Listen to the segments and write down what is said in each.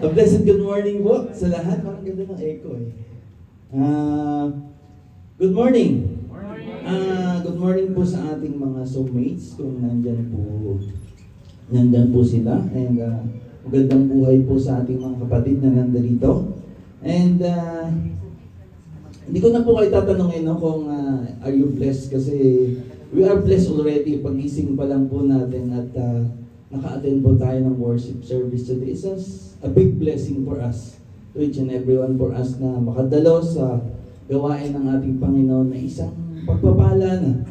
A blessed good morning po sa lahat. Parang ganda ng echo eh. Good morning. Good morning po sa ating mga soulmates kung nandyan po sila. And magandang buhay po sa ating mga kapatid na nandito. And hindi ko na po kayo tatanungin kung are you blessed kasi we are blessed already. Pagising pa lang po natin at naka-attend po tayo ng worship service today. It's a big blessing for us, to each and everyone, for us na makadalo sa gawain ng ating Panginoon na isang pagpapala na.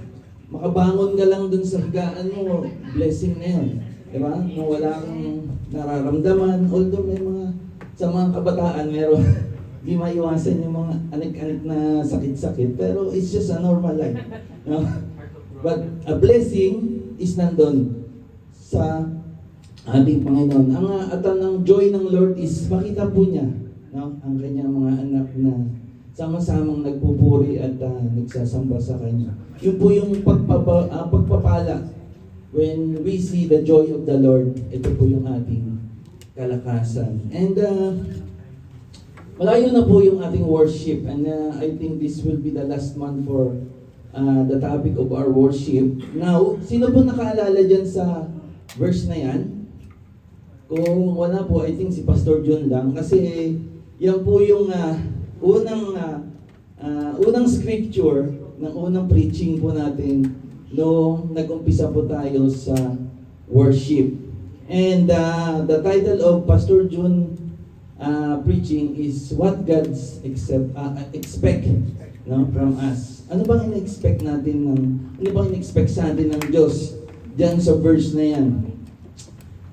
Makabangon ka lang dun sa higaan mo, blessing na yun. Diba? Nung wala kang nararamdaman, although may sa mga kabataan, meron, di maiwasan yung mga anik-anik na sakit-sakit, pero it's just a normal life. No? But a blessing is nandun sa ating Panginoon. Ang ng joy ng Lord is makita po niya, no? Ang kanyang mga anak na sama-samang nagpupuri at nagsasamba sa Kanya. Yun po yung pagpapala. When we see the joy of the Lord, ito po yung ating kalakasan. And malayo na po yung ating worship. And I think this will be the last month for the topic of our worship. Now, sino po nakaalala dyan sa verse na yan? Kung wala po, I think si Pastor John lang. Kasi yan po yung unang scripture ng unang preaching po natin noong nag-umpisa po tayo sa worship. And the title of Pastor John preaching is What God expect from us. Ano bang in-expect natin ano bang in-expect sa atin ng Diyos diyan sa verse na yan?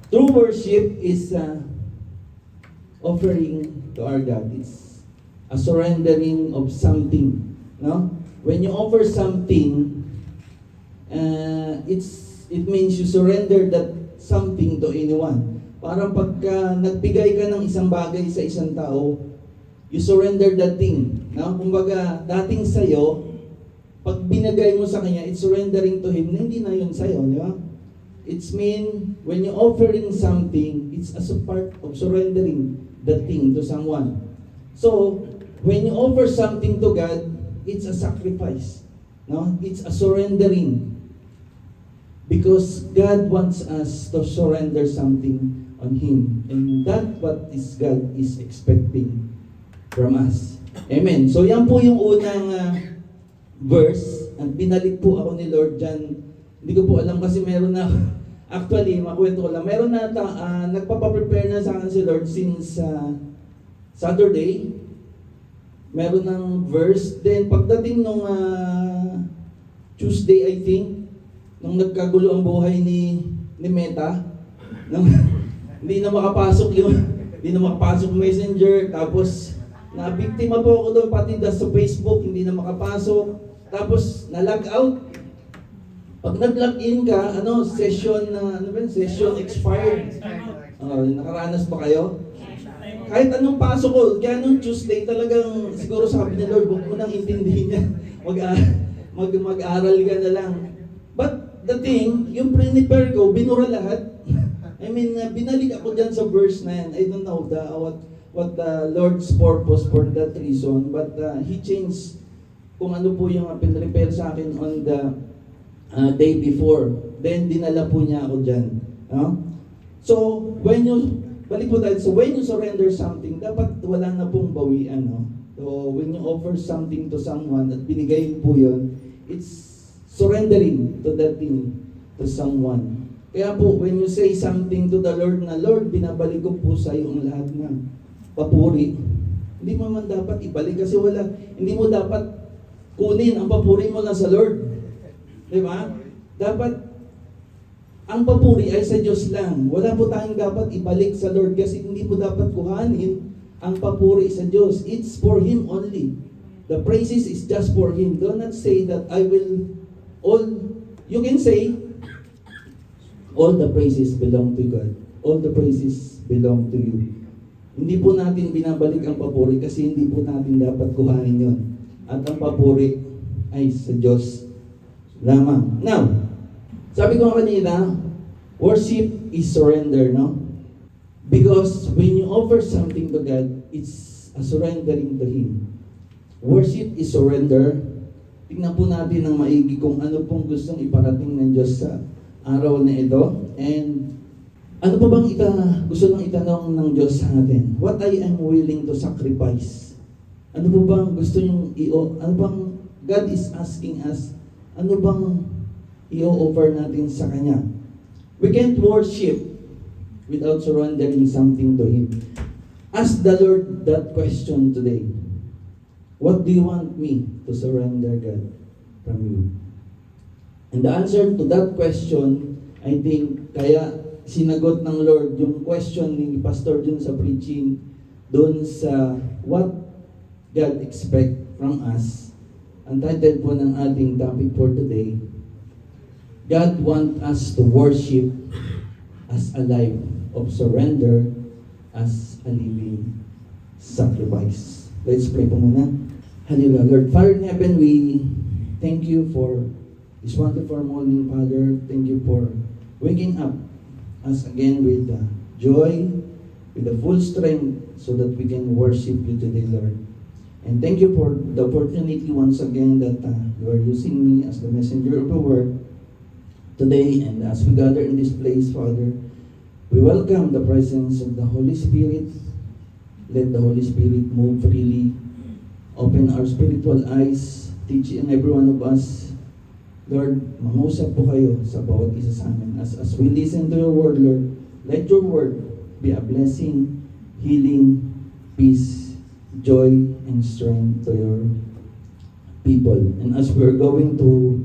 True worship is offering to our God. It's a surrendering of something. No? When you offer something, it means you surrender that something to anyone. Parang pagka nagbigay ka ng isang bagay sa isang tao, you surrender that thing. No? Kumbaga, dating sa'yo, pag binigay mo sa kanya, it's surrendering to Him, na hindi na yun sa'yo, di ba? It's mean, when you're offering something, it's as a part of surrendering that thing to someone. So, when you offer something to God, it's a sacrifice. No? It's a surrendering. Because God wants us to surrender something on Him. And that's what God is expecting from us. Amen. So, yan po yung unang verse. At binalik po ako ni Lord dyan. Hindi ko po alam kasi meron na, actually, makwento ko lang, meron na, nagpapaprepare na sa akin si Lord since Saturday. Meron ng verse. Then, pagdating nung Tuesday, I think, nung nagkagulo ang buhay ni Meta, hindi na makapasok Messenger, tapos, na-biktima po ako doon, pati sa Facebook, hindi na makapasok. Tapos, na-log out. Pag nag-log in ka, session expired. Nakaranas ba kayo? Kahit anong pasok ko, kaya nung Tuesday talagang siguro sabi ni Lord, huwag mo nang intindihin yan. Mag-aral ka na lang. But the thing, yung prepare ko, binura lahat. I mean, binalik ako dyan sa verse na yan. I don't know what the Lord's purpose for that reason, but He changed kung ano po yung pinrepare sa akin on the day before. Then, dinala po niya ako dyan. So, balik po tayo. So, when you surrender something, dapat wala na pong bawian. So, when you offer something to someone at binigay po yun, it's surrendering to that thing to someone. Kaya po, when you say something to the Lord na, Lord, binabalik ko po sa iyo ang lahat ng papuri, hindi mo man dapat ibalik kasi hindi mo dapat kunin ang papuri mo lang sa Lord. Di ba? Dapat, ang papuri ay sa Diyos lang. Wala po tayong dapat ibalik sa Lord kasi hindi mo dapat kuhanin ang papuri sa Diyos. It's for Him only. The praises is just for Him. Do not say that you can say, all the praises belong to God. All the praises belong to you. Hindi po natin binabalik ang papuri kasi hindi po natin dapat kuhanin yon. At ang papuri ay sa Diyos lamang. Now, sabi ko kanina, worship is surrender, no? Because when you offer something to God, it's a surrendering to Him. Worship is surrender. Tingnan po natin ng maigi kung ano pong gustong iparating ng Diyos sa araw na ito. And ano pa bang gusto nang itanong ng Diyos sa atin? What I am willing to sacrifice? Ano po bang gusto niyong ano bang God is asking us, ano bang i-offer natin sa Kanya? We can't worship without surrendering something to Him. Ask the Lord that question today. What do you want me to surrender, God, from you? And the answer to that question, I think, kaya sinagot ng Lord yung question ni Pastor dun sa preaching, dun sa what God expect from us. Ang title po ng ating topic for today, God want us to worship as a life of surrender, as a living sacrifice. Let's pray po muna. Hallelujah. Lord, Father in heaven, we thank you for this wonderful morning, Father. Thank you for waking up us again with joy, with the full strength, so that we can worship you today, Lord. And thank you for the opportunity once again that you are using me as the messenger of the word today. And as we gather in this place, Father, we welcome the presence of the Holy Spirit. Let the Holy Spirit move freely. Open our spiritual eyes, teach in every one of us. Lord, mangusap po kayo sa bawat isa sa amin. As we listen to your word, Lord, let your word be a blessing, healing, peace, joy, and strength to your people. And as we're going to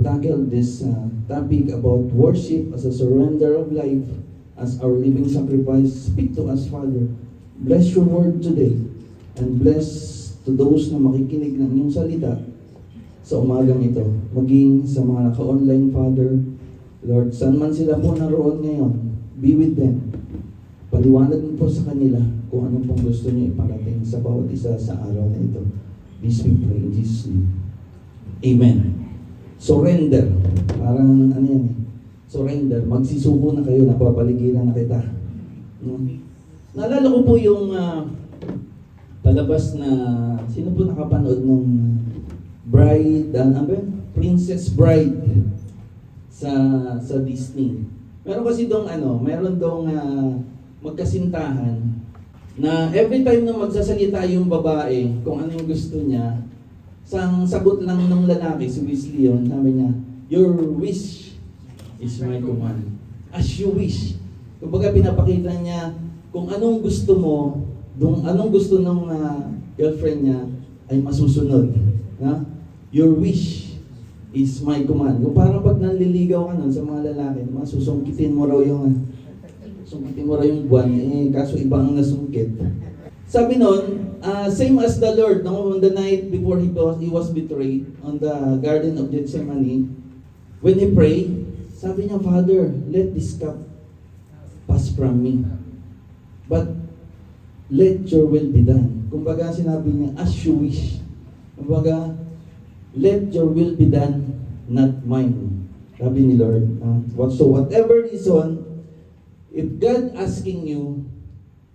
tackle this topic about worship as a surrender of life, as our living sacrifice, speak to us, Father. Bless your word today, and bless to those na makikinig ng iyong salita sa umagang ito, maging sa mga naka-online, Father. Lord, saan man sila po naroon ngayon, be with them. Paliwanag mo po sa kanila kung anong pong gusto niyo iparating sa bawat isa sa araw na ito. This we pray in Jesus' name. Amen. Surrender. Parang ano yan eh. Surrender. Magsisuko na kayo, napapaligiran na kita. Naalala ko po yung palabas na, sino po nakapanood nung Bride, Princess Bride sa Disney. Meron kasi meron dong magkasintahan na every time na magsasalita yung babae kung ano yung gusto niya, sang sagot lang ng lalaki, si Weasley yun, sabi niya, your wish is my command. As you wish. Kumbaga pinapakita niya kung anong gusto mo, anong gusto ng girlfriend niya ay masusunod. Na? Your wish is my command. Kung parang pag nanliligaw ka nun sa mga lalaki, susungkitin mo raw yung buwan, kaso iba ang nasungkit. Sabi nun, same as the Lord, on the night before he was betrayed on the Garden of Gethsemane, when he prayed, sabi niya, Father, let this cup pass from me. But let your will be done. Kumbaga sinabi niya, as you wish. Kumbaga, let your will be done, not mine. Sabi ni Lord. So whatever reason, if God asking you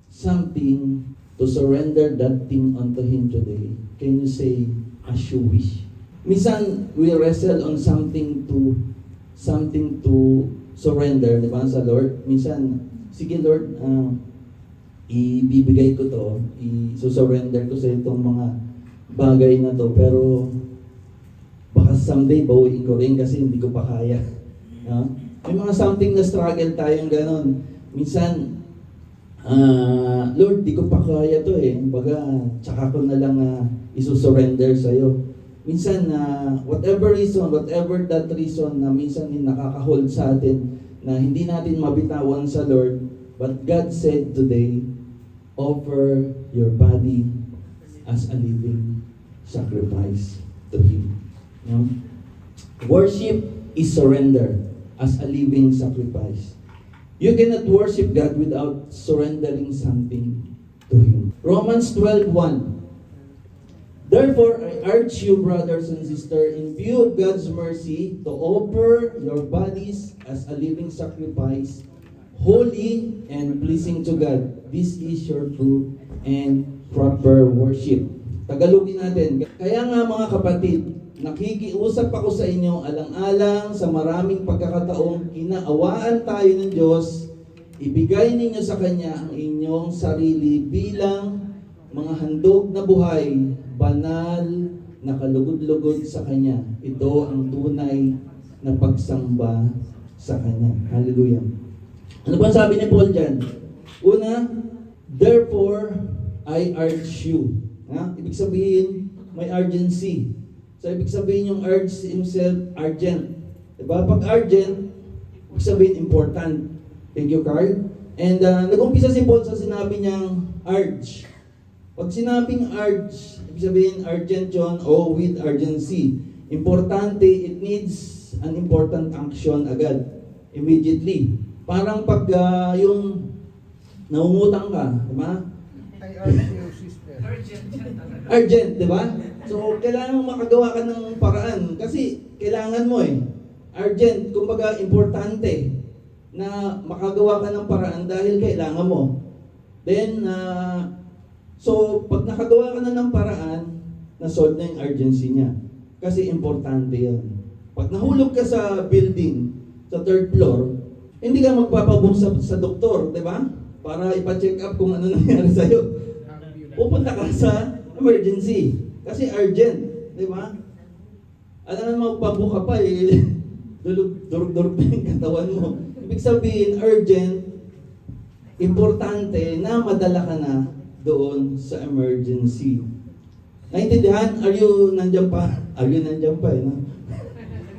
something to surrender that thing unto Him today, can you say, as you wish? Minsan, we wrestle on something to surrender, di ba, sa Lord. Minsan, sige Lord, ibibigay ko to, i-surrender ko sa itong mga bagay na to, pero baka someday bawiin ko rin kasi hindi ko pa kaya. May mga something na struggle tayong ganon. Minsan, Lord, di ko pa kaya to eh. Baga, tsaka ko na lang isusurrender sa'yo. Minsan, whatever reason, whatever that reason na minsan nakaka-hold sa atin na hindi natin mabitawan sa Lord, but God said today, offer your body as a living sacrifice to Him. Worship is surrender as a living sacrifice. You cannot worship God without surrendering something to Him. Romans 12:1. Therefore, I urge you, brothers and sisters, in view of God's mercy, to offer your bodies as a living sacrifice, holy and pleasing to God. This is your true and proper worship. Tagalogin natin. Kaya nga mga kapatid, nakikiusap ako sa inyo alang-alang sa maraming pagkakataong inaawaan tayo ng Diyos, ibigay ninyo sa Kanya ang inyong sarili bilang mga handog na buhay, banal, nakalugod-lugod sa Kanya. Ito ang tunay na pagsamba sa Kanya. Hallelujah. Ano ba sabi ni Paul dyan? Una, therefore, I urge you. Ibig sabihin, may urgency. So, ibig sabihin yung urge himself, urgent. Diba? Pag urgent, ibig sabihin important. Thank you, Carl. And nag-umpisa si Paul sa sinabi niyang urge. Pag sinabing urge, ibig sabihin urgent yun o with urgency. Importante, it needs an important action agad. Immediately. Parang pag yung naungutang ka, diba? I urge you, sister. Urgent, di ba? So, kailangan makagawa ka ng paraan kasi kailangan mo eh. Urgent, kumbaga importante na makagawa ka ng paraan dahil kailangan mo. Then, so, pag nakagawa ka na ng paraan, na-solve na yung urgency niya. Kasi importante yan. Pag nahulog ka sa building, sa third floor, hindi ka magpapabong sa doktor, di ba? Para ipa-check up kung ano nangyari sa'yo. Pupunta ka sa emergency. Kasi urgent, di ba? Alam naman magpabuka pa eh, durug-durug na yung katawan mo. Ibig sabihin, urgent, importante na madala ka na doon sa emergency. Naintindihan? Are you nandyan pa? Are you nandyan pa eh, no?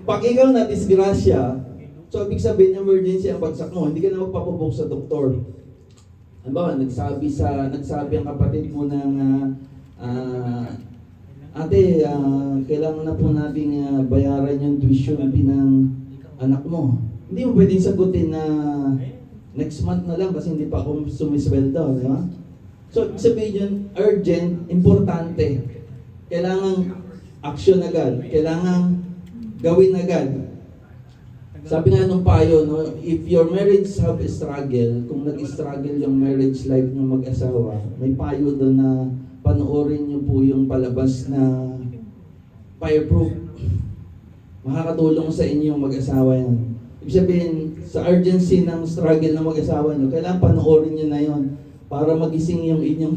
Pag ikaw na disgrasya, so ibig sabihin, emergency ang bagsak mo, hindi ka na magpapabuk sa doktor. Ano ba, nagsabi ang kapatid mo ng ate, kailangan na po nating bayaran yung tuition fee ng anak mo. Hindi mo pwedeng sagutin na next month na lang kasi hindi pa ako sumisweldo, di ba? So, sabihin yun, urgent, importante. Kailangan action agad. Kailangan gawin agad. Sabi nga nung payo, no, if your marriage have a struggle, kung nag-struggle yung marriage life ng mag-asawa, may payo doon na panoorin niyo po yung palabas na fireproof. Makakatulong sa inyo yung mag-asawa yan. Ibig sabihin, sa urgency ng struggle ng mag-asawa niyo, kailangan panoorin niyo na yon para magising yung inyong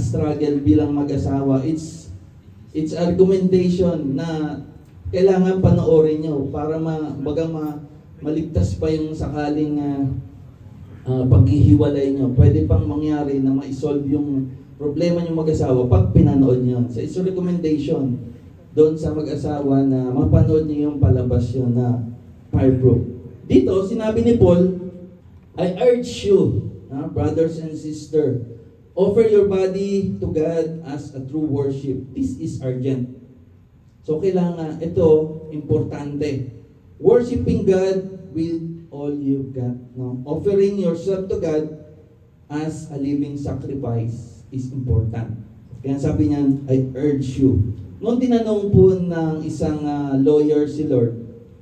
struggle bilang mag-asawa. It's argumentation na kailangan panoorin niyo para maligtas pa yung sakaling paghihiwalay niyo. Pwede pang mangyari na ma-solve yung problema niyo mag-asawa pag pinanood niyo. So it's a recommendation doon sa mag-asawa na mapanood niyo yung palabas yun na fireproof. Dito, sinabi ni Paul, I urge you, brothers and sisters, offer your body to God as a true worship. This is urgent. So kailangan, ito, importante. Worshiping God with all you've got. No? Offering yourself to God as a living sacrifice is important. Kaya sabi niya, I urge you. Noong tinanong po ng isang lawyer si Lord,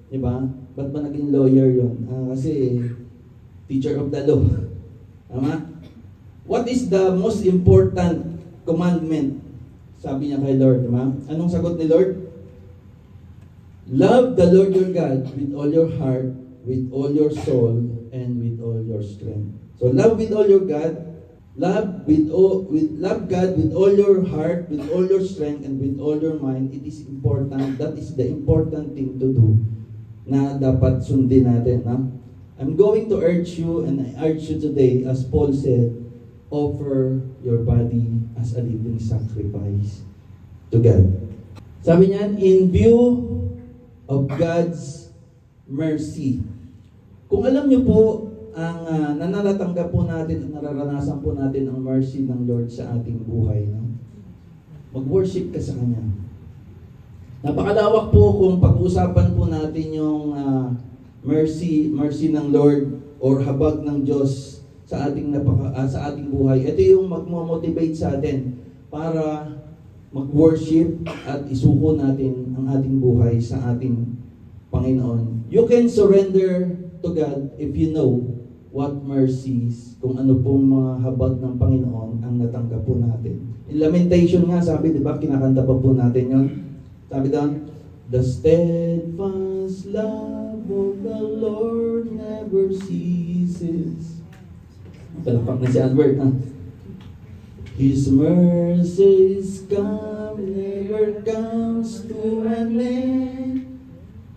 di ba? Ba't ba naging lawyer yun? Kasi teacher of the law. Tama? What is the most important commandment? Sabi niya kay Lord, di ba? Anong sagot ni Lord? Love the Lord your God with all your heart, with all your soul, and with all your strength. So love with all your God, love God with all your heart, with all your strength, and with all your mind. It is important. That is the important thing to do na dapat sundin natin. I'm going to urge you, and I urge you today, as Paul said, offer your body as a living sacrifice to God. Sabi niyan, in view of God's mercy. Kung alam niyo po, ang nananatanggap po natin, nararanasan po natin ang mercy ng Lord sa ating buhay. No? Mag-worship ka sa Kanya. Napakalawak po kung pag-uusapan po natin yung mercy ng Lord or habag ng Diyos sa ating buhay. Ito yung magmo-motivate sa atin para mag-worship at isuko natin ang ating buhay sa ating Panginoon. You can surrender to God if you know what mercies, kung ano pong mga habag ng Panginoon ang natanggap po natin. In Lamentation nga, sabi, di ba, kinakanta pa po natin yon. Sabi doon, the steadfast love of the Lord never ceases. Palakpak na si Albert, ha? His mercies come, never comes to an end.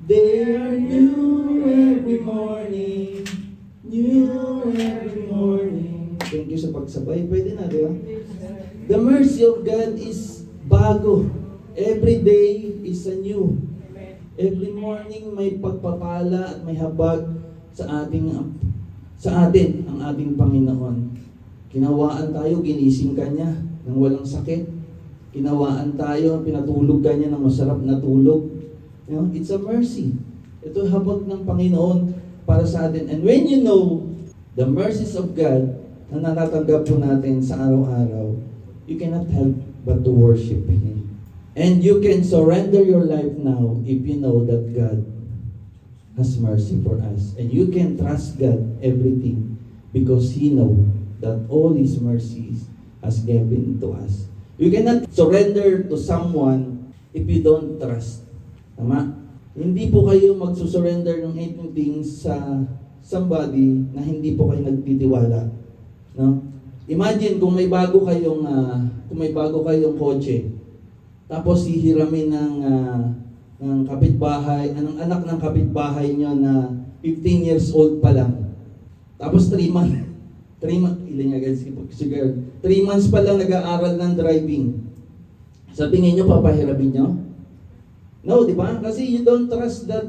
They are new every morning. New every morning. Thank you sa pagsabay. Pwede na, di ba? The mercy of God is bago. Every day is a new. Every morning may pagpapala at may habag sa atin ang ating Panginoon. Kinawaan tayo, ginising ka niya ng walang sakit. Kinawaan tayo, pinatulog ka niya ng masarap na tulog. You know, it's a mercy. Ito habag ng Panginoon para sa atin. And when you know the mercies of God na natatanggap po natin sa araw-araw, you cannot help but to worship Him. And you can surrender your life now if you know that God has mercy for us. And you can trust God everything because He knows that all His mercies has given to us. You cannot surrender to someone if you don't trust. Tama? Hindi po kayo magsusurrender ng anything sa somebody na hindi po kayo nagtitiwala. No? Imagine kung may bago kayong kotse, tapos hihiramin ng kapitbahay, anong anak ng kapitbahay nyo na 15 years old pa lang. Tapos 3 months pa lang nag-aaral ng driving. Sa tingin nyo, papahirapin nyo? No, di ba? Kasi you don't trust that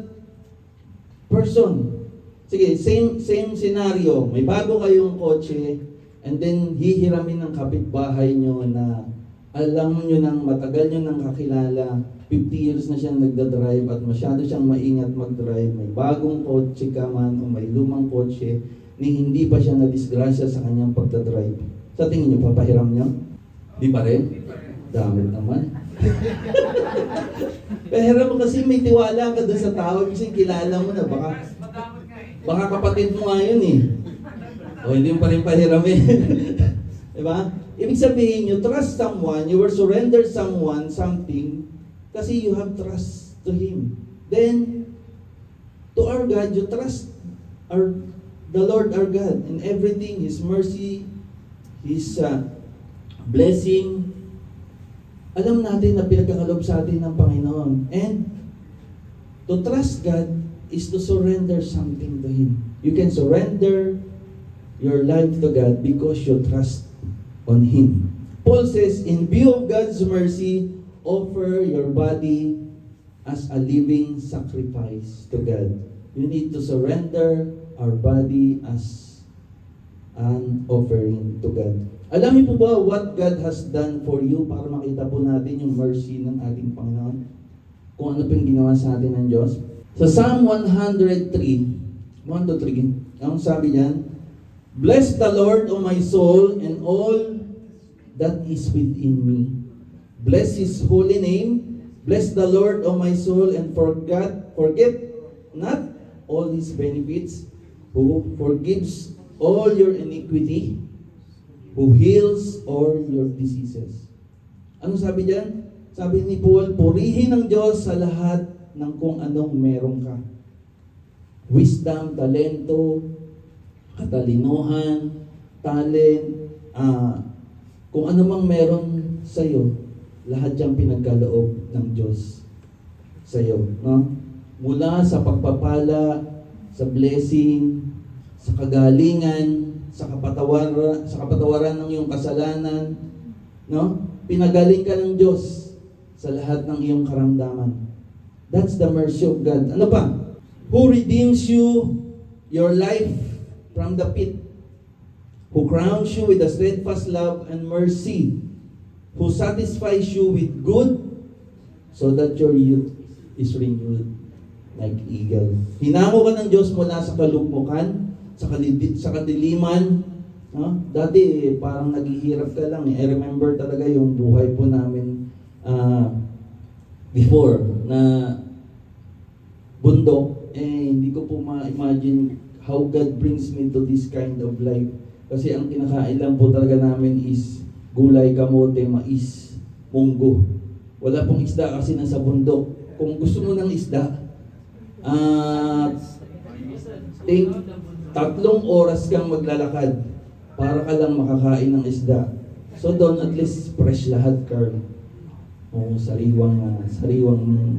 person. Sige, same scenario. May bago kayong kotse, and then hihiramin ng kapitbahay nyo na alam nyo nang matagal nyo nang kakilala, 50 years na siyang nagdadrive at masyado siyang maingat mag-drive. May bagong kotse ka man o may lumang kotse, ni hindi pa siya na-disgrasya sa kanyang pagdadrive. Sa tingin nyo, papahiram nyo? Di pa rin? Damit naman. Pero mo kasi may tiwala ka doon sa tao, kasi kilala mo na, baka kapatid mo nga yun eh. O hindi mo pa rin pahiramin. Diba? Ibig sabihin, you trust someone, you will surrender someone something, kasi you have trust to Him. Then, to our God, you trust the Lord our God in everything, His mercy, His blessing. Alam natin na pinagkakalob sa atin ng Panginoon. And to trust God is to surrender something to Him. You can surrender your life to God because you trust on Him. Paul says, in view of God's mercy, offer your body as a living sacrifice to God. You need to surrender our body as an offering to God. Alam niyo po ba what God has done for you para makita po natin yung mercy ng ating Panginoon? Kung ano po yung ginawa sa atin ng Diyos? Sa Psalm 103, 1-3, ang sabi niyan, bless the Lord, O my soul, and all that is within me. Bless His holy name. Bless the Lord, O my soul, and forget not all His benefits, who forgives all your iniquity, who heals all your diseases. Ano sabi diyan? Sabi ni Paul, purihin ng Diyos sa lahat ng kung anong meron ka. Wisdom, talento, katalinuhan, talent, kung ano mang meron sa iyo, lahat yung pinagkaloob ng Diyos sa iyo, no? Mula sa pagpapala, sa blessing, sa kagalingan, sa kapatawaran ng iyong kasalanan, no? Pinagaling ka ng Diyos sa lahat ng iyong karamdaman. That's the mercy of God. Ano pa? Who redeems you, your life from the pit, who crowns you with a steadfast love and mercy, who satisfies you with good, so that your youth is renewed like eagle. Hinango ka ng Diyos mula sa kalugmukan, sa kadiliman. No? Dati, parang naghihirap ka lang. I remember talaga yung buhay po namin before na bundok. Hindi ko po ma-imagine how God brings me to this kind of life. Kasi ang kinakain lang po talaga namin is gulay, kamote, mais, munggo. Wala pong isda kasi nasa bundok. Kung gusto mo ng isda, take 3 oras kang maglalakad para ka lang makakain ng isda. So doon at least fresh lahat, Carl. O sariwang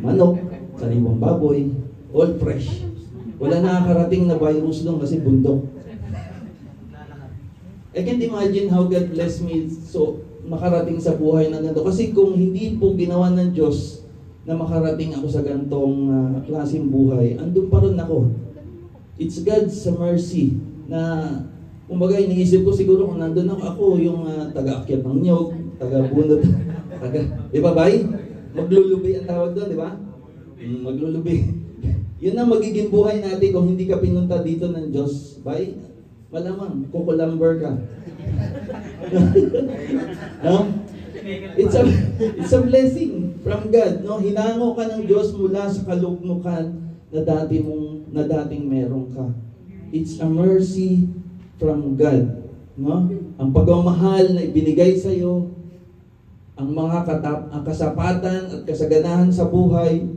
manok, sariwang baboy, all fresh. Wala nakakarating na virus doon kasi bundok. I can't imagine how God bless me so makarating sa buhay na ganito. Kasi kung hindi po ginawa ng Diyos na makarating ako sa gantong klaseng buhay, andun pa rin ako. It's God's mercy na, kumbaga, iniisip ko siguro kung nandun ako yung taga-akyat ng niyog, taga-bunot, di ba, bay? Maglulubi ang tawag doon, di ba? Maglulubi. Yun ang magiging buhay natin kung hindi ka pinunta dito ng Diyos, bay? Malamang, kukulamber ka. No? It's a blessing from God, no? Hinango ka ng Diyos mula sa kalugmukan na dating meron ka. It's a mercy from God, no? Ang pagmamahal na ibinigay sa iyo, ang mga ang kasapatan at kasaganahan sa buhay,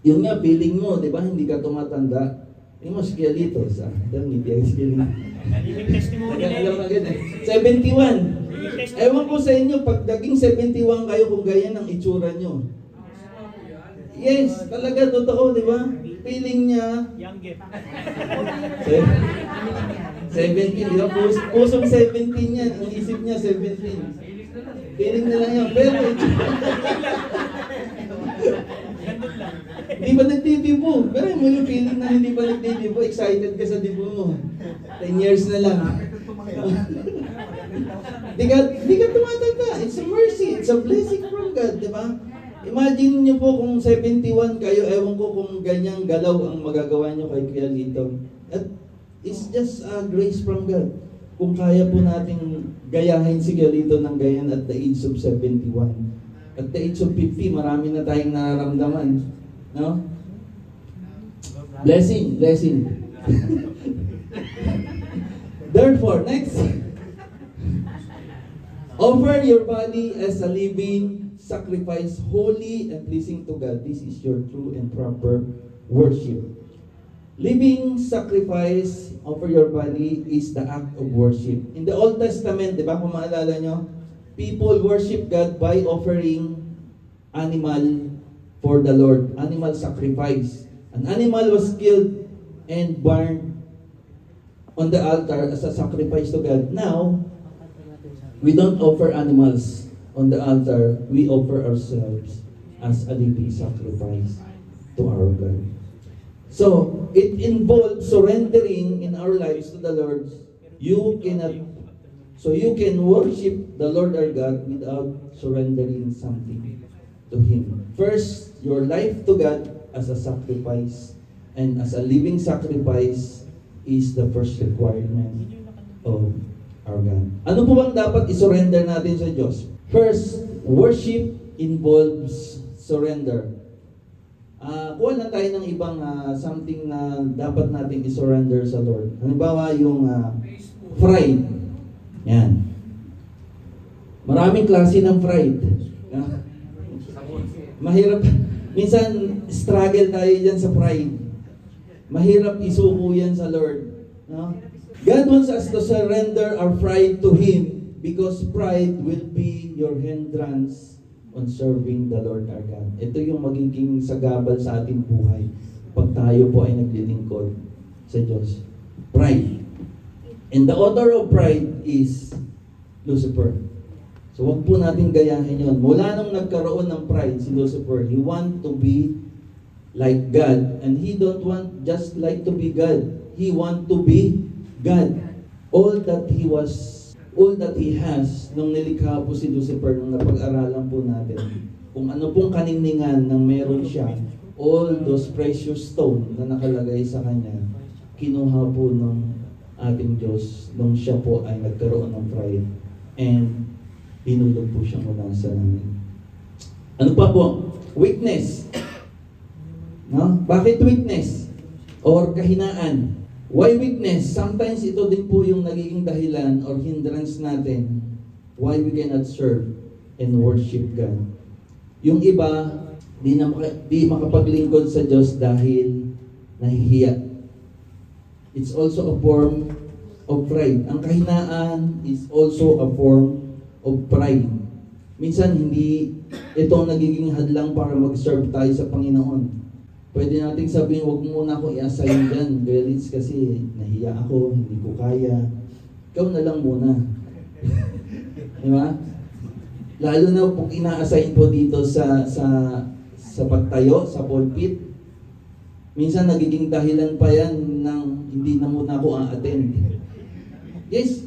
yun nga, feeling mo, di ba, hindi ka tumatanda. Yung mga skeletos, damit yung skeletos. Alam agad eh. 71. Ewan ko sa inyo, pag naging 71 kayo, kung ganyan ang itsura nyo. Yes, talaga, totoo, di ba? Feeling niya, 17, di ba? Pusong 17 yan, ang isip niya 17. Feeling na lang yan, pero hindi ba nagtitibo? Pero mo yung feeling na hindi ba nagtitibo, excited ka sa dibo mo. 10 years na lang. Di ka tumatanda. It's a mercy. It's a blessing from God, di ba? Imagine nyo po kung 71 kayo, ewan ko kung ganyang galaw ang magagawa nyo kay Kuya Lito. At it's just a grace from God. Kung kaya po nating gayahin si Kuya Lito ng ganyan at the age of 71. At the age of 50, marami na tayong nararamdaman. No? Blessing. Therefore, next. Offer your body as a living sacrifice, holy and pleasing to God. This is your true and proper worship. Living sacrifice, offer your body, is the act of worship. In the Old Testament, di ba, kung maalala nyo, people worship God by offering animal for the Lord, animal sacrifice. An animal was killed and burned on the altar as a sacrifice to God. Now, we don't offer animals on the altar. We offer ourselves as a living sacrifice to our God. So, it involves surrendering in our lives to the Lord. You can worship the Lord our God without surrendering something to Him. First, your life to God as a sacrifice and as a living sacrifice is the first requirement of our God. Ano po bang dapat isurrender natin sa Diyos? First, worship involves surrender. Kuha lang tayo ng ibang something na dapat nating isurrender sa Lord. Halimbawa, yung pride. Yan. Maraming klase ng pride. Mahirap. Minsan, struggle tayo dyan sa pride. Mahirap isuko yan sa Lord. No? God wants us to surrender our pride to Him because pride will be your hindrance on serving the Lord our God. Ito yung magiging sagabal sa ating buhay pag tayo po ay naglilingkod sa Diyos. Pride. And the author of pride is Lucifer. So wag po natin gayahin yun. Mula nung nagkaroon ng pride si Lucifer, he want to be like God. And he don't want just like to be God. He want to be God. All that he has nung nilikha po si Lucifer, nung napag-aralan po natin, kung ano pong kaningningan ng meron siya, all those precious stone na nakalagay sa kanya, kinuha po ng ating Diyos nung siya po ay nagkaroon ng pride and binulog po siya mula sa langit. Ano pa po? Weakness. No? Bakit weakness? Or kahinaan? Why weakness? Sometimes ito din po yung nagiging dahilan or hindrance natin why we cannot serve and worship God. Yung iba, di makapaglingkod sa Diyos dahil nahihiya. It's also a form of pride. Ang kahinaan is also a form of pride. Minsan, hindi ito ang nagiging hadlang para mag-serve tayo sa Panginoon. Pwede nating sabihin, huwag muna akong i-assign dyan, Belits, kasi nahiya ako, hindi ko kaya. Ikaw na lang muna. Di ba? Lalo na kung ina-assign po dito sa pagtayo, sa pulpit, minsan nagiging dahilan pa yan ng hindi na muna ako a-attend. Yes,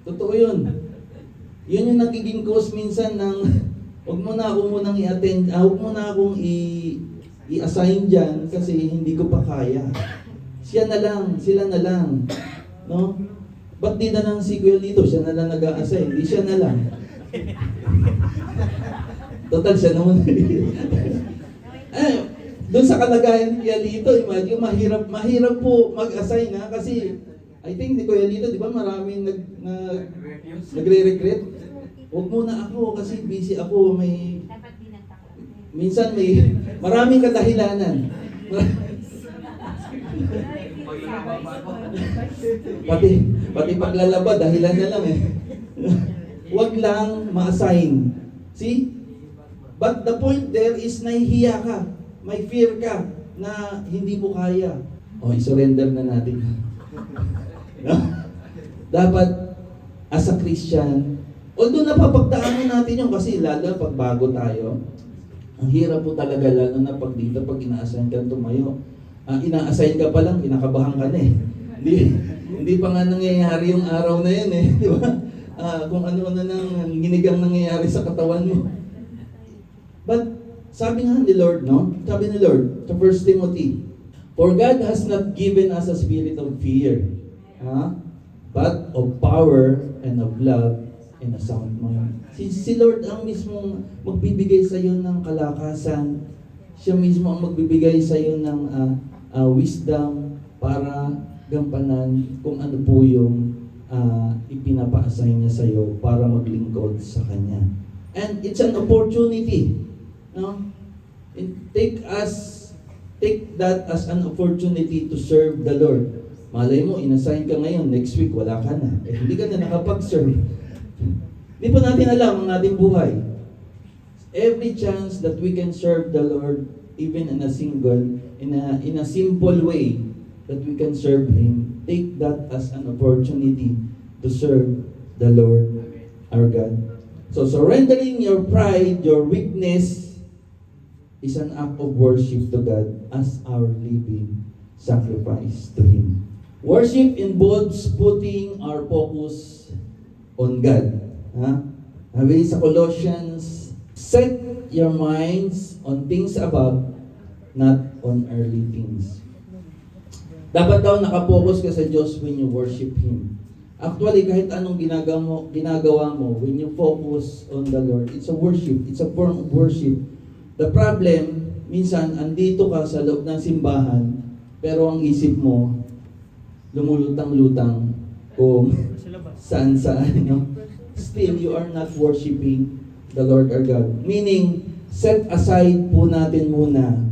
totoo yun. Yun yung nagiging cause minsan ng huwag mo na ako munang i-attend, huwag mo na akong i-assign dyan kasi hindi ko pa kaya. Siya na lang, sila na lang. No? Ba't di na lang si Kuya Lito? Siya na lang nag-a-assign. Di siya na lang. Total, siya naman. Doon sa kalagayan ni Kuya Lito, imagine, mahirap po mag-assign ha? Kasi I think ni Kuya Lito, di ba maraming nagre-regret? Huwag muna ako kasi busy ako, minsan may maraming kadahilanan. pati paglalaba, dahilan na lang eh. Huwag lang ma-assign. See? But the point there is nahihiya ka. May fear ka na hindi mo kaya. O, i-surrender na natin. No? Dapat, as a Christian, although napapagdaanan natin yun kasi lalo pag bago tayo, ang hirap po talaga lalo na pag dito, pag ina-assign ka tumayo. Ina-assign ka pa lang, kinakabahan ka na eh. Hindi pa nga nangyayari yung araw na yun eh. Di ba? Kung ano na nang ginigang nangyayari sa katawan mo. But, sabi nga ni Lord, no? Sabi ni Lord, sa 1 Timothy, for God has not given us a spirit of fear, but of power and of love and a sound mind. Si Lord ang mismong magbibigay sa iyo ng kalakasan. Siya mismo ang magbibigay sa iyo ng wisdom para gampanan kung ano po yung ipinapa-assign niya sa iyo para maglingkod sa Kanya. And it's an opportunity. No? And take that as an opportunity to serve the Lord. Malay mo, inassign ka ngayon, next week wala ka na. Hindi ka na nakapag-serve. Hindi pa natin alam ang ating buhay. Every chance that we can serve the Lord, even in a simple way, that we can serve Him, take that as an opportunity to serve the Lord our God. So surrendering your pride, your weakness, is an act of worship to God as our living sacrifice to Him. Worship involves putting our focus on God. Sabi sa Colossians, set your minds on things above, not on earthly things. Dapat daw nakapokus ka sa Diyos when you worship Him. Actually, kahit anong ginagawa mo, when you focus on the Lord, it's a worship. It's a form of worship. The problem, minsan, andito ka sa loob ng simbahan, pero ang isip mo, lumulutang-lutang kung saan-saan. No? Still, you are not worshiping the Lord our God. Meaning, set aside po natin muna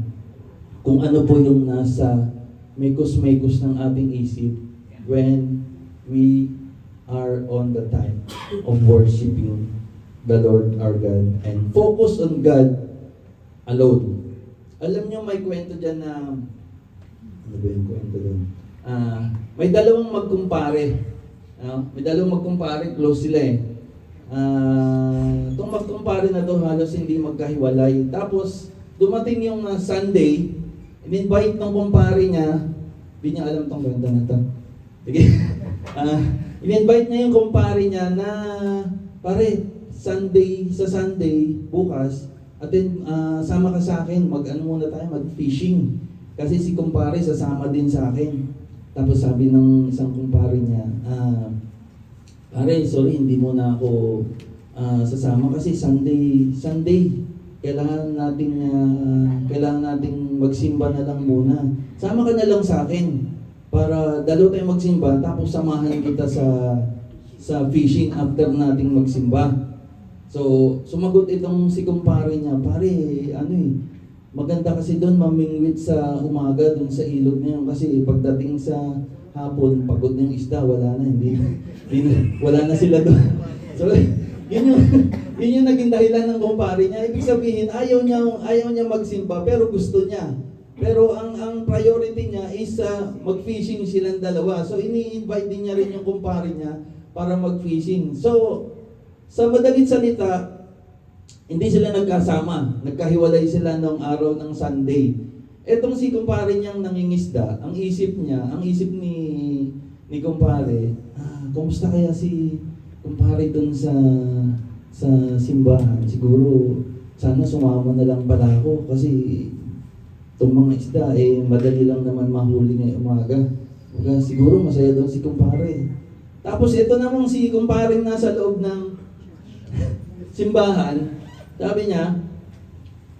kung ano po yung nasa mekos-mekos ng ating isip when we are on the time of worshiping the Lord our God and focus on God alone. Alam niyo may kwento dyan na ano ba yung kwento dyan? May dalawang magkumpare. May dalawang magkumpare, close sila eh. Itong magkumpare na to halos hindi magkahiwalay. Tapos dumating yung Sunday, in-invite ng kumpare niya, hindi niya alam tong kwento na to. Sige. In-invite niya yung kumpare niya na pare, sa Sunday, bukas, sama ka sa akin, muna tayo, mag-fishing. Kasi si kumpare sasama din sa akin. Tapos sabi ng isang kumpare niya, pare, sorry, hindi mo na ako sasama kasi Sunday, kailangan nating magsimba na lang muna. Sama ka na lang sa akin. para dalawa tayong magsimba, tapos samahan kita sa fishing after nating magsimba. So, sumagot itong si kumpare niya, pare, maganda kasi doon mamingwit sa umaga doon sa ilog na yun kasi pagdating sa hapon, pagod na yung isda, wala na, wala na sila doon. So, yun yung naging dahilan ng kumpare niya. Ibig sabihin, ayaw niya magsimba, pero gusto niya. Pero ang priority niya is mag-fishing silang dalawa. So, ini-invite din niya rin yung kumpare niya para mag-fishing. So, sa madalit salita, hindi sila nagkasama. Nagkahiwalay sila noong araw ng Sunday. Etong si kumpare niyang nangingisda, ang isip ni kumpare, kumusta kaya si kumpare dun sa simbahan? Siguro, sana sumama na lang pala ako kasi itong mga isda, madali lang naman mahuli ngayong umaga. Siguro masaya doon si kumpare. Tapos ito namang si kumpare nasa loob ng simbahan, sabi niya,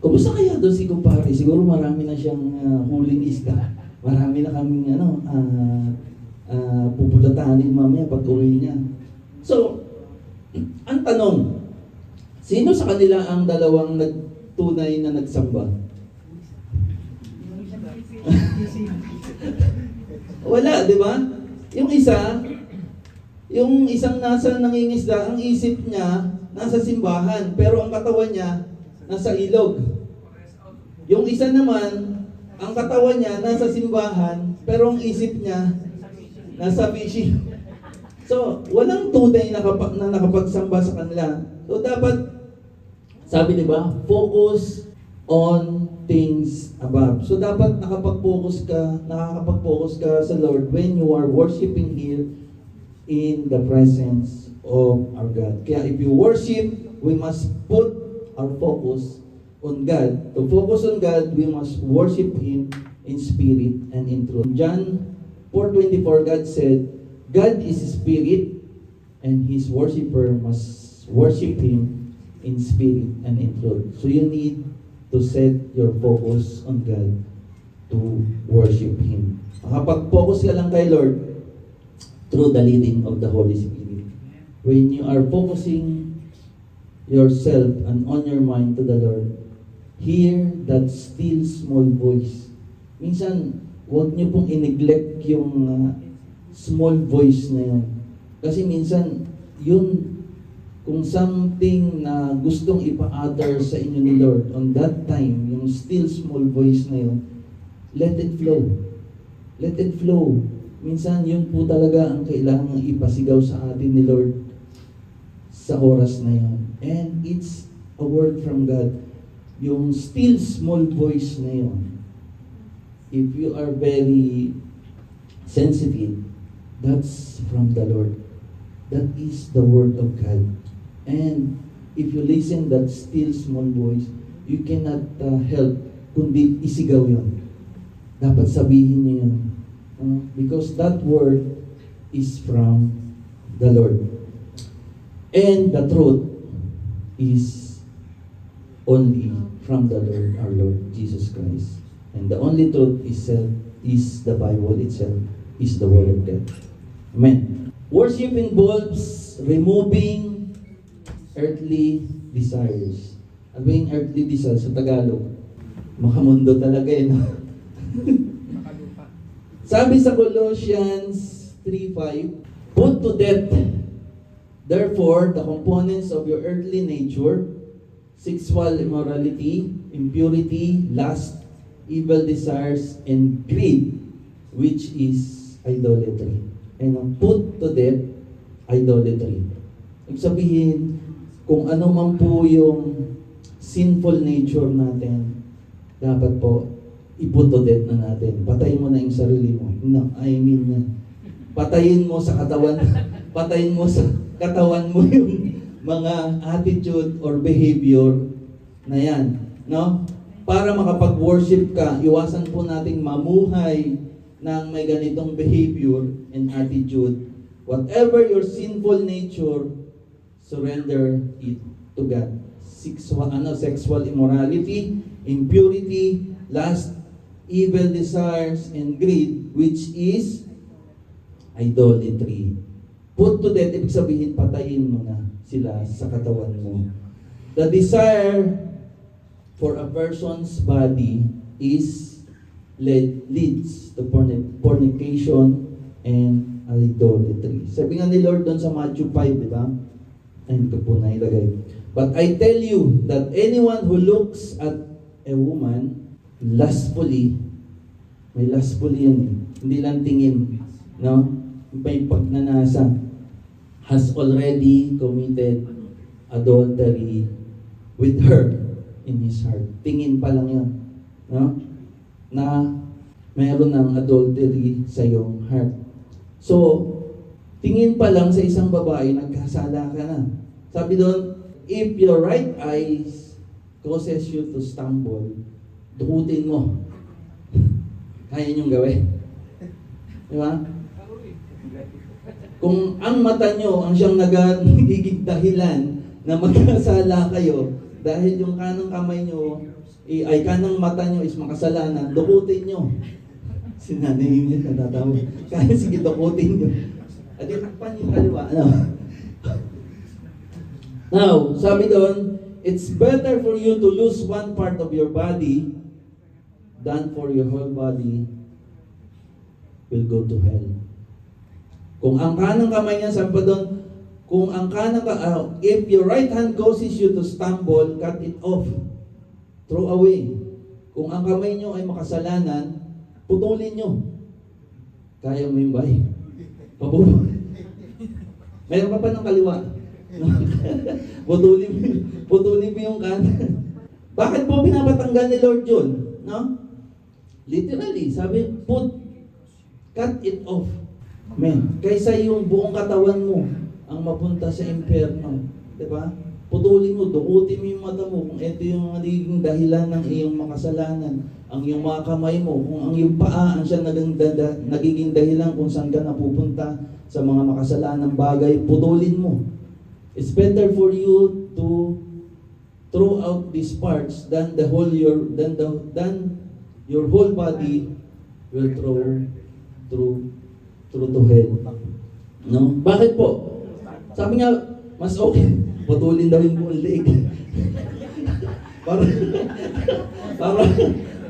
kumusta kaya doon si kumpare? Siguro marami na siyang huling isda. Marami na kaming pupulatanin mamaya pag uwi niya. So, ang tanong, sino sa kanila ang dalawang tunay na nagsamba? Wala, di ba? Yung isang nasa nangingisda, ang isip niya nasa simbahan, pero ang katawan niya nasa ilog. Yung isa naman, ang katawan niya nasa simbahan, pero ang isip niya nasa fishing. So, walang tunay na nakapagsamba sa kanila. So, dapat, sabi di ba, focus on things above. So, dapat nakakapag-focus ka sa Lord when you are worshiping here in the presence of our God. Kaya if you worship, we must put our focus on God. To focus on God, we must worship Him in spirit and in truth. John 4:24, God said, God is a spirit, and His worshipper must worship Him in spirit and in truth. So you need to set your focus on God to worship Him. Makapag-focus ka lang kay Lord through the leading of the Holy Spirit. When you are focusing yourself and on your mind to the Lord, hear that still small voice. Minsan, huwag niyo pong i-neglect yung small voice na yun. Kasi minsan, yun, kung something na gustong ipa-utter sa inyo ni Lord, on that time, yung still small voice na yun, let it flow. Let it flow. Minsan, yun po talaga ang kailangang ipasigaw sa atin ni Lord sa oras na yun. And it's a word from God. Yung still small voice na yun, if you are very sensitive, that's from the Lord. That is the word of God. And if you listen that still small voice, you cannot help kundi isigaw yun. Dapat sabihin niyo yun. Because that word is from the Lord. And the truth is only from the Lord, our Lord Jesus Christ. And the only truth is the Bible itself, is the Word of God. Amen. Worship involves removing earthly desires. Ano yung earthly desires sa Tagalog? Makamundo talaga no? Sabi sa Colossians 3:5, put to death, therefore, the components of your earthly nature, sexual immorality, impurity, lust, evil desires, and greed, which is idolatry. And put to death idolatry. Ibig sabihin, kung ano man po yung sinful nature natin, dapat po i-put to death na natin. Patayin mo na yung sarili mo. No, patayin mo sa katawan, patayin mo sa katawan mo yung mga attitude or behavior na yan. No? Para makapag-worship ka, iwasan po nating mamuhay ng may ganitong behavior and attitude. Whatever your sinful nature, surrender it to God. Sexual immorality, impurity, lust, evil desires, and greed, which is idolatry. Put to death, ibig sabihin, patayin mo na sila sa katawan mo. The desire for a person's body leads to fornication and idolatry. Sabi nga ni Lord doon sa Matthew 5, di ba? Ayun ko po na ilagay. But I tell you that anyone who looks at a woman lustfully, may lustfully yan eh. Hindi lang tingin, no? May pagnanasa, has already committed adultery with her in his heart. Tingin pa lang yun, no? Na mayroon ng adultery sa iyong heart. So, tingin pa lang sa isang babae, nagkasala ka na. Sabi doon, if your right eye causes you to stumble, dukutin mo. Kaya niyong gawin. Di ba? Kung ang mata nyo ang siyang nagiging dahilan na magkasala kayo, dahil yung kanang kamay nyo, ay kanang mata nyo is makasalanan, dukutin nyo. Si Nanay Emil natatawa. Kaya sige, dukutin nyo. At takpan yung kaliwa. Ano? Now, sabi doon, it's better for you to lose one part of your body than for your whole body will go to hell. Kung ang kanang kamay niya, sabi pa doon, kung ang kanang if your right hand causes you to stumble, cut it off. Throw away. Kung ang kamay nyo ay makasalanan, putulin nyo. Kaya mo yung bay. Pabubo. Mayroon ka pa ng kaliwa. putulin mo yung kanan. Bakit po pinapatanggal ni Lord yun? No? Literally, sabi, cut it off. Amen. Kaysa yung buong katawan mo ang mapunta sa impyerno. Diba? Putulin mo, dukutin mo yung mata mo kung ito yung nagiging dahilan ng iyong makasalanan. Ang iyong mga kamay mo, kung ang iyong paa ang siya nagiging dahilan kung saan ka napupunta sa mga makasalanang bagay, putulin mo. It's better for you to throw out these parts than your whole body will throw to hell. No? Bakit po? Sabi nga, mas okay, putulin daw yung buong leeg. para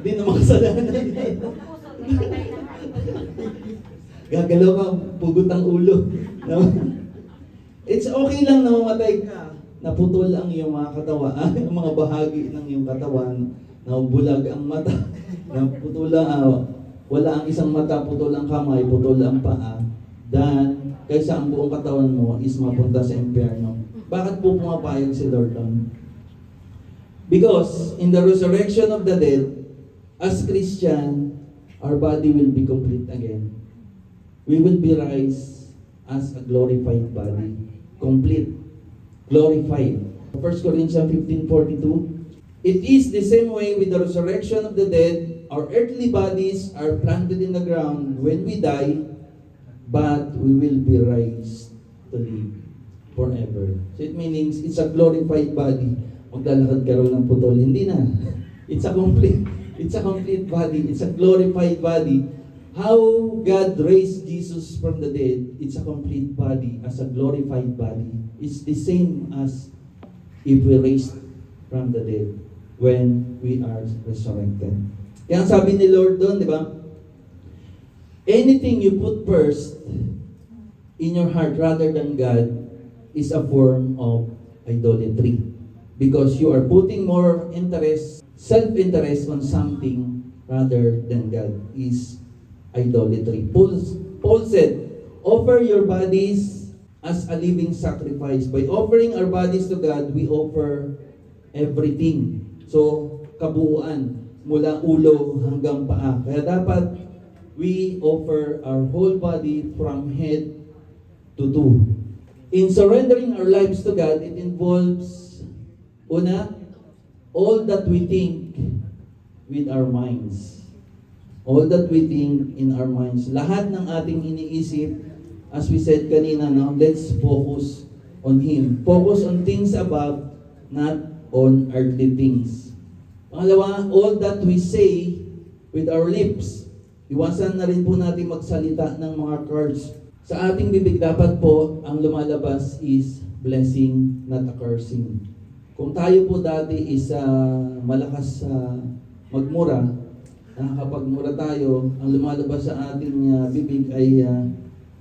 di na makasalanan. Gagalaw ka, pugot ang ulo. No? It's okay lang na mamatay ka. Naputol ang iyong mga katawan, ang mga bahagi ng iyong katawan, nabulag ang mata, wala ang isang mata, putol ang kamay, putol ang paa, dan kaysa ang buong katawan mo is mapunta sa impyerno. Bakit po pumapayag si Lord doon? Because in the resurrection of the dead, as Christian, our body will be complete again. We will be raised as a glorified body. Complete. Glorified. 1 Corinthians 15:42. It is the same way with the resurrection of the dead. Our earthly bodies are planted in the ground when we die, but we will be raised to live forever. So it means it's a glorified body. Maglalakad ka rin ng putol. Hindi na. It's a complete body. It's a glorified body. How God raised Jesus from the dead, it's a complete body, as a glorified body. It's the same as if we raised from the dead when we are resurrected. Kaya ang sabi ni Lord doon, di ba? Anything you put first in your heart rather than God is a form of idolatry. Because you are putting more interest, self-interest on something rather than God is idolatry. Paul said, offer your bodies as a living sacrifice. By offering our bodies to God, we offer everything. So, kabuuan, mula ulo hanggang paa. Kaya dapat we offer our whole body from head to toe. In surrendering our lives to God, it involves, una, all that we think with our minds. All that we think in our minds. Lahat ng ating iniisip, as we said kanina, no, let's focus on Him. Focus on things above, not on earthly things. Pangalawa, all that we say with our lips. Iwasan na rin po natin magsalita ng mga curse. Sa ating bibig dapat po, ang lumalabas is blessing, not a cursing. Kung tayo po dati is malakas sa magmura, nakakapagmura tayo, ang lumalabas sa ating bibig ay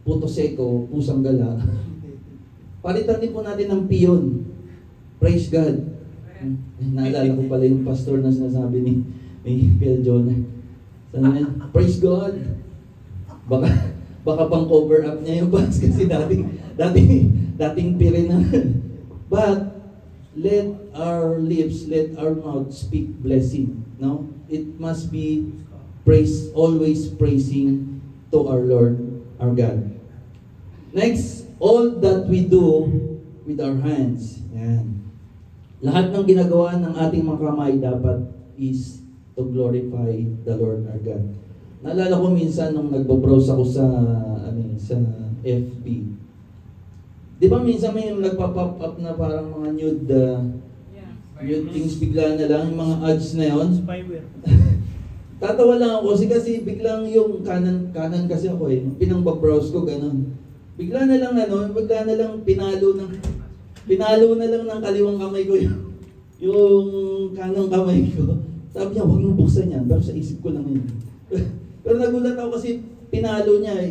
puto seko, pusang gala. Palitan din po natin ng piyon. Praise God. Naalala ko pala yung pastor na sinasabi ni Phil Jonah. Sabi niya, praise God. Baka pang cover up niya yung bus kasi dating pire na. But let our lips, let our mouth speak blessing. No? It must be praise, always praising to our Lord, our God. Next, all that we do with our hands. Yan. Lahat ng ginagawa ng ating mga kamay dapat is to glorify the Lord our God. Naalala ko minsan nung nagbo-browse ako sa FB. Di ba minsan may nagpa-pop up na parang mga nude things bigla na lang, yung mga ads na yon. Spyware. Tatawa lang ako kasi biglang yung kanan kasi ako pinang-browse ko ganun. Bigla na lang pinalo na lang ng kaliwang kamay ko yung kanang kamay ko. Sabi niya, huwag mo buksan yan. Pero sa isip ko lang yun. Pero nagulat ako kasi pinalo niya.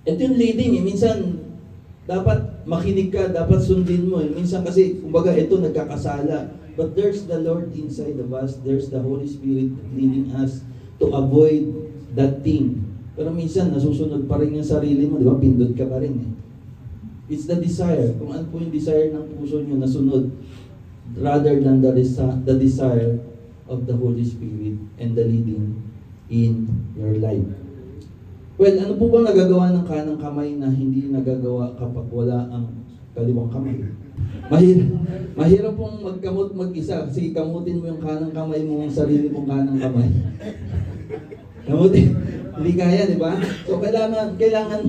Ito yung leading eh. Minsan, dapat makinig ka, dapat sundin mo eh. Minsan kasi, kumbaga, ito nagkakasala. But there's the Lord inside of us. There's the Holy Spirit leading us to avoid that thing. Pero minsan, nasusunod pa rin yung sarili mo. Di ba? Pindot ka pa rin eh. It's the desire. Kung ano po yung desire ng puso nyo, nasunod. Rather than the desire of the Holy Spirit and the leading in your life. Well, ano po bang nagagawa ng kanang kamay na hindi nagagawa kapag wala ang kaliwang kamay? Mahirap pong magkamot mag-isa kasi kamutin mo yung kanang kamay mo, yung sarili mong kanang kamay. Kamutin. Hindi kaya, di ba? So, kailangan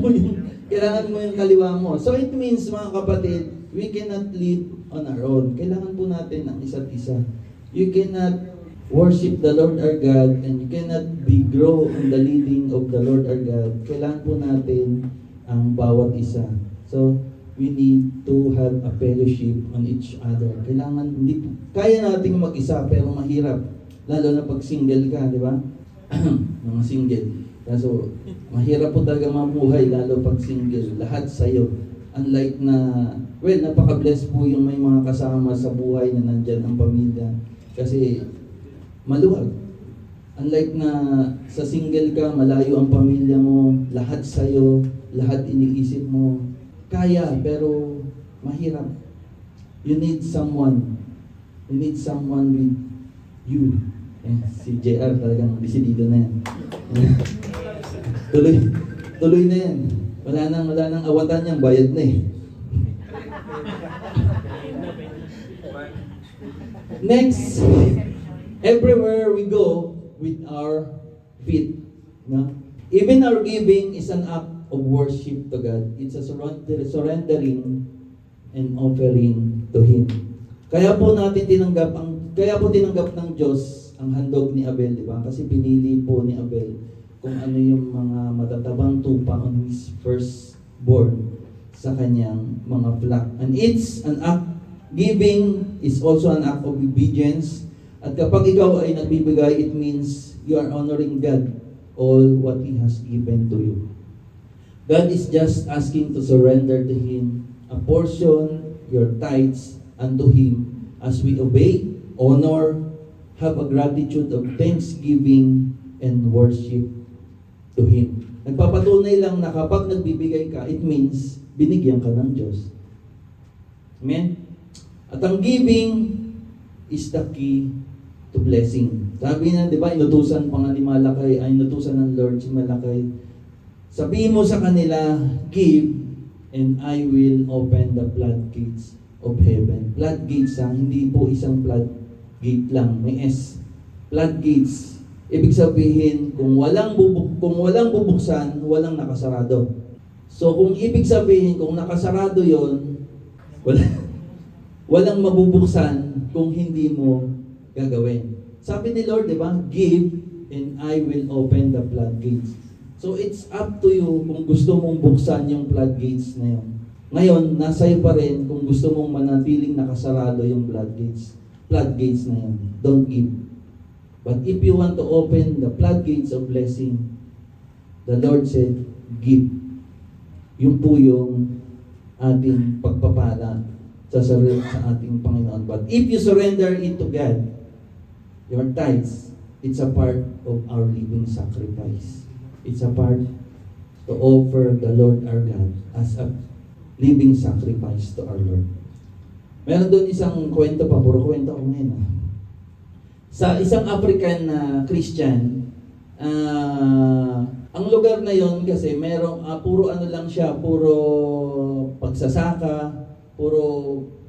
mo yung kaliwa mo. So, it means, mga kapatid, we cannot live on our own. Kailangan po natin ang isa't isa. You cannot worship the Lord our God and you cannot grow in the leading of the Lord our God. Kailangan po natin ang bawat isa. So, we need to have a fellowship on each other. Kaya nating mag-isa pero mahirap. Lalo na pag single ka, di ba? Mga single. Kaso, mahirap po talaga mamuhay lalo pag single. Lahat sa'yo. Unlike na, well, napaka-bless po yung may mga kasama sa buhay na nandyan ang pamilya. Kasi, maluwag. Unlike na sa single ka, malayo ang pamilya mo, lahat sa'yo, lahat iniisip mo. Kaya, pero mahirap. You need someone. You need someone with you. Si JR talagang desidido na yan. Tuloy na yan. Wala nang awatan niyang, bayad na eh. Next, everywhere we go with our feet. No? Even our giving is an act of worship to God. It's a surrendering and offering to Him. Kaya po tinanggap ng Diyos ang handog ni Abel, di ba? Kasi pinili po ni Abel kung ano yung mga matatabang tupa on his firstborn sa kanyang mga flock. And it's an act, giving is also an act of obedience. At kapag ikaw ay nagbibigay, it means you are honoring God, all what He has given to you. God is just asking to surrender to Him a portion, your tithes, unto Him as we obey, honor, have a gratitude of thanksgiving and worship to Him. Nagpapatunay lang na kapag nagbibigay ka, it means binigyan ka ng Diyos. Amen? At ang giving is the key to blessing. Sabi na, di ba, inutusan pa nga ni Malakay, ay inutusan ng Lord si Malakay. Sabihin mo sa kanila, give, and I will open the floodgates of heaven. Floodgates, hindi po isang floodgate lang, may S. Floodgates. Ibig sabihin, kung walang bubuksan, walang nakasarado. So kung ibig sabihin, kung nakasarado yon, walang mabubuksan kung hindi mo gagawin. Sabi ni Lord, di ba? Give and I will open the floodgates. So it's up to you kung gusto mong buksan yung floodgates na yun. Ngayon, nasa iyo pa rin kung gusto mong manatiling nakasarado yung floodgates na yun. Don't give. But if you want to open the floodgates of blessing, the Lord said, give. Yung po yung ating pagpapala sa ating Panginoon. But if you surrender it to God, your tithes, it's a part of our living sacrifice. It's a part to offer the Lord our God as a living sacrifice to our Lord. Meron doon isang kwento pa, puro kwento ako ngayon. Sa isang African na Christian, ang lugar na yon kasi merong puro ano lang siya, puro pagsasaka, puro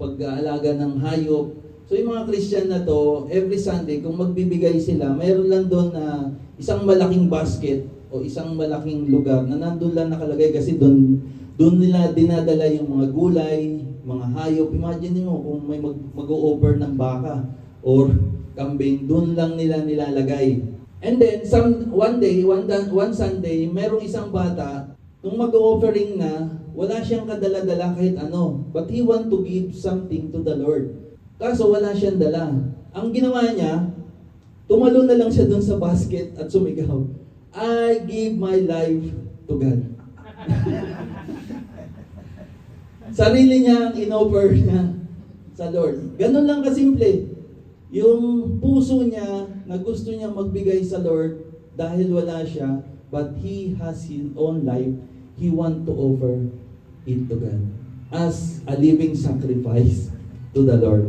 pag-aalaga ng hayop. So yung mga Christian na to, every Sunday, kung magbibigay sila, mayroon lang doon na isang malaking basket o isang malaking lugar na nandun lang nakalagay kasi doon nila dinadala yung mga gulay, mga hayop. Imagine mo kung may mag-o-offer ng baka or kambing, doon lang nila nilalagay. And then, one Sunday, merong isang bata, nung mag-offering na, wala siyang kadala-dala kahit ano. But he want to give something to the Lord. Kaso wala siyang dala. Ang ginawa niya, tumalon na lang siya dun sa basket at sumigaw, I give my life to God. Sarili niya ang in-offer niya sa Lord. Ganun lang kasimple. Yung puso niya na gusto niya magbigay sa Lord dahil wala siya, but he has his own life, he want to offer it to God as a living sacrifice to the Lord.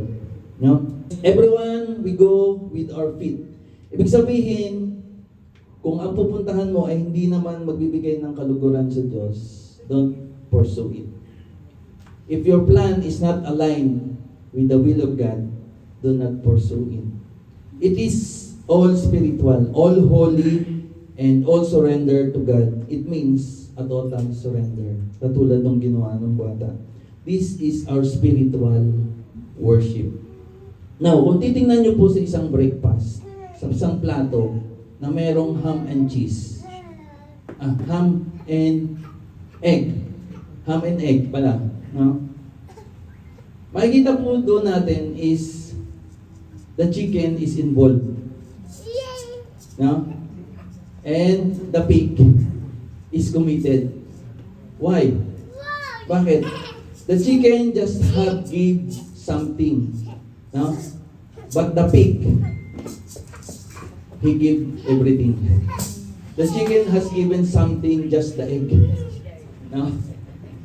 No? Everyone, we go with our feet. Ibig sabihin, kung ang pupuntahan mo ay hindi naman magbibigay ng kaluguran sa Diyos, don't pursue it. If your plan is not aligned with the will of God, do not pursue it. It is all spiritual, all holy, and all surrender to God. It means a total surrender. Katulad ng ginawa ng bata. This is our spiritual worship. Now, kung titingnan nyo po sa isang breakfast, sa isang plato na mayroong ham and cheese. Ham and egg. Ham and egg pala. No? Makikita po doon natin is the chicken is involved. No? And the pig is committed. Why? Bakit? The chicken just have give something. No? But the pig, he give everything. The chicken has given something, just the egg. No?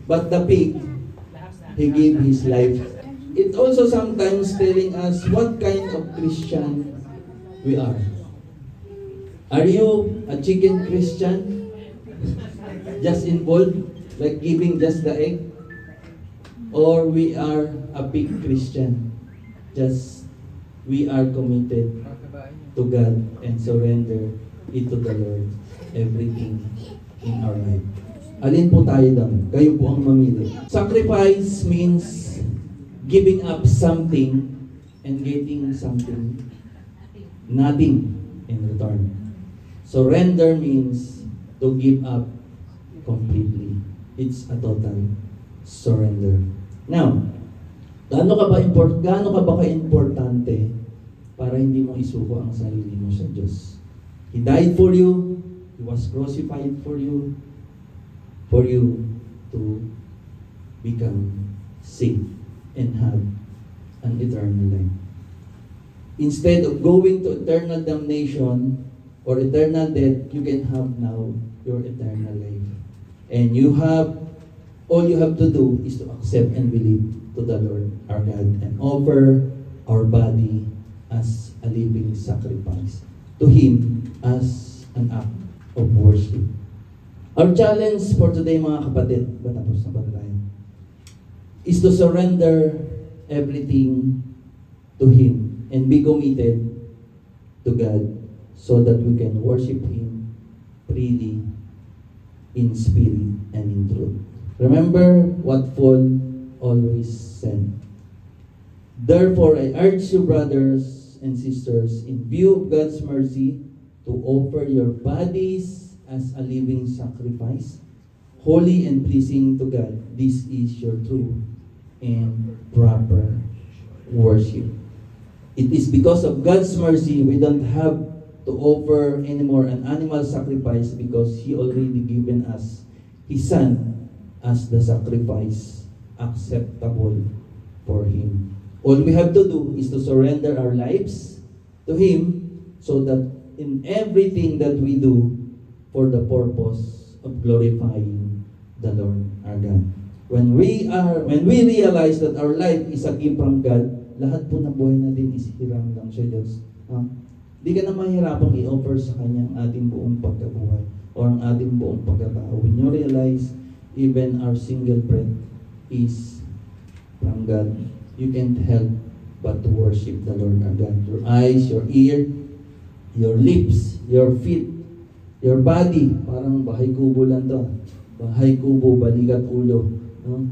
But the pig, he gave his life. It also sometimes telling us what kind of Christian we are. Are you a chicken Christian? Just involved, like giving just the egg? Or we are a pig Christian? Just we are committed to God and surrender it to the Lord, everything in our life. Alin po tayo doon? Kayo po ang mamili. Sacrifice means giving up something and getting something, nothing in return. Surrender means to give up completely. It's a total surrender. Now, gaano ka ba ka-importante para hindi mo isuko ang sarili mo sa Diyos? He died for you. He was crucified for you to become saved and have an eternal life. Instead of going to eternal damnation or eternal death, you can have now your eternal life. And all you have to do is to accept and believe to the Lord our God and offer our body as a living sacrifice to Him as an act of worship. Our challenge for today, mga kapatid, tapos na ba tayo? Is to surrender everything to Him and be committed to God so that we can worship Him freely in spirit and in truth. Remember what Paul always said. Therefore, I urge you, brothers and sisters, in view of God's mercy, to offer your bodies as a living sacrifice, holy and pleasing to God. This is your true and proper worship. It is because of God's mercy we don't have to offer anymore an animal sacrifice, because He already given us His Son as the sacrifice acceptable for Him. All we have to do is to surrender our lives to Him, so that in everything that we do, for the purpose of glorifying the Lord our God. When we realize that our life is a gift from God, lahat po ng buhay natin is hiram lang sa Diyos. Di ka na mahirapang i-offer sa Kanya ang ating buong pagkabuhay o ang ating buong pagkatao. When you realize even our single breath is from God, you can't help but to worship the Lord our God. Your eyes, your ear, your lips, your feet, your body, parang bahay kubo lang to. Bahay kubo, balikat ulo. No?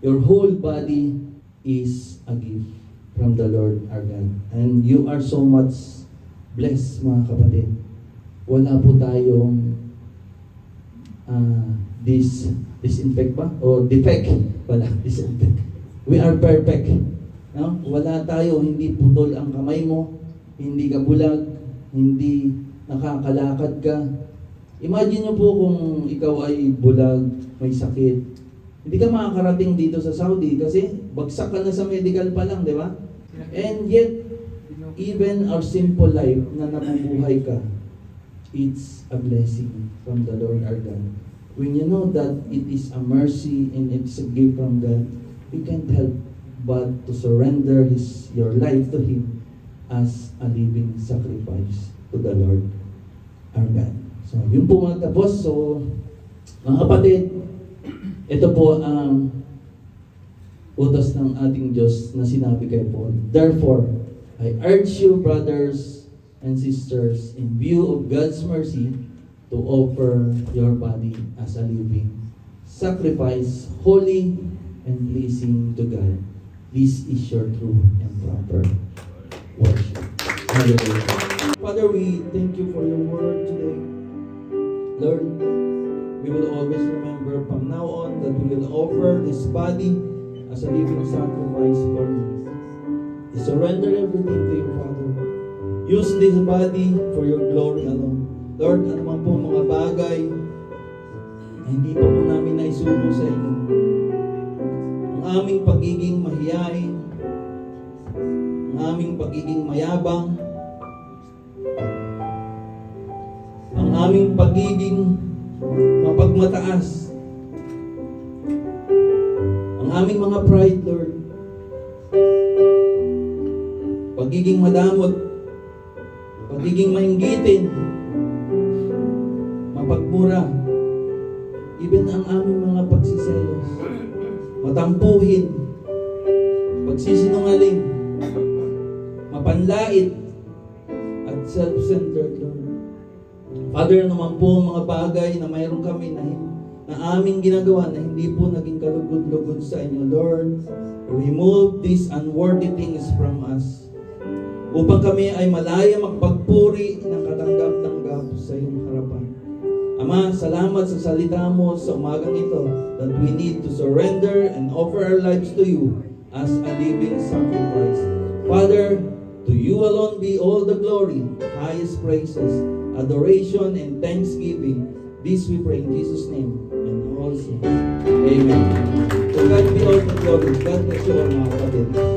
Your whole body is a gift from the Lord our God. And you are so much blessed, mga kapatid. Wala po tayong disinfect ba? O defect. Wala, disinfect. We are perfect. No? Wala tayo, hindi putol ang kamay mo, hindi ka bulag, hindi nakakalakad ka. Imagine nyo po kung ikaw ay bulag, may sakit. Hindi ka makakarating dito sa Saudi kasi bagsak ka na sa medical pa lang, di ba? And yet, even our simple life na nabubuhay ka, it's a blessing from the Lord our God. When you know that it is a mercy and it's a gift from God, you can't help but to surrender your life to Him as a living sacrifice to the Lord our God. So, yun po mga tapos. So, mga kapatid, ito po ang utos ng ating Diyos na sinabi kay Paul. Therefore, I urge you, brothers and sisters, in view of God's mercy, to offer your body as a living sacrifice, holy and pleasing to God. This is your true and proper worship. Hallelujah. Father, we thank you for your word today. Lord, we will always remember from now on that we will offer this body as a living sacrifice for you. We surrender everything to you, Father. Use this body for your glory alone. Lord, ano man po mga bagay na hindi pa po namin naisubo sa inyo. Ang aming pagiging mahiyain, ang aming pagiging mayabang, ang aming pagiging mapagmataas, ang aming mga pride, Lord, pagiging madamot, pagiging mainggitin, mapagmura, even ang aming mga pagsiselos, matampuhin, pagsisinungaling, mapanlait, at self-centered, Lord. Father, naman po mga bagay na mayroon kami na aming ginagawa na hindi po naging kalugod-lugod sa inyo, Lord, remove these unworthy things from us upang kami ay malaya magpagpuri ng katanggap-tanggap sa iyong harapan. Ama, salamat sa salita mo sa umagang ito that we need to surrender and offer our lives to you as a living sacrifice. Father, to you alone be all the glory, highest praises, adoration, and thanksgiving. This we pray in Jesus' name and all say, Amen. To God be all the glory. God bless you all, mga kapatid.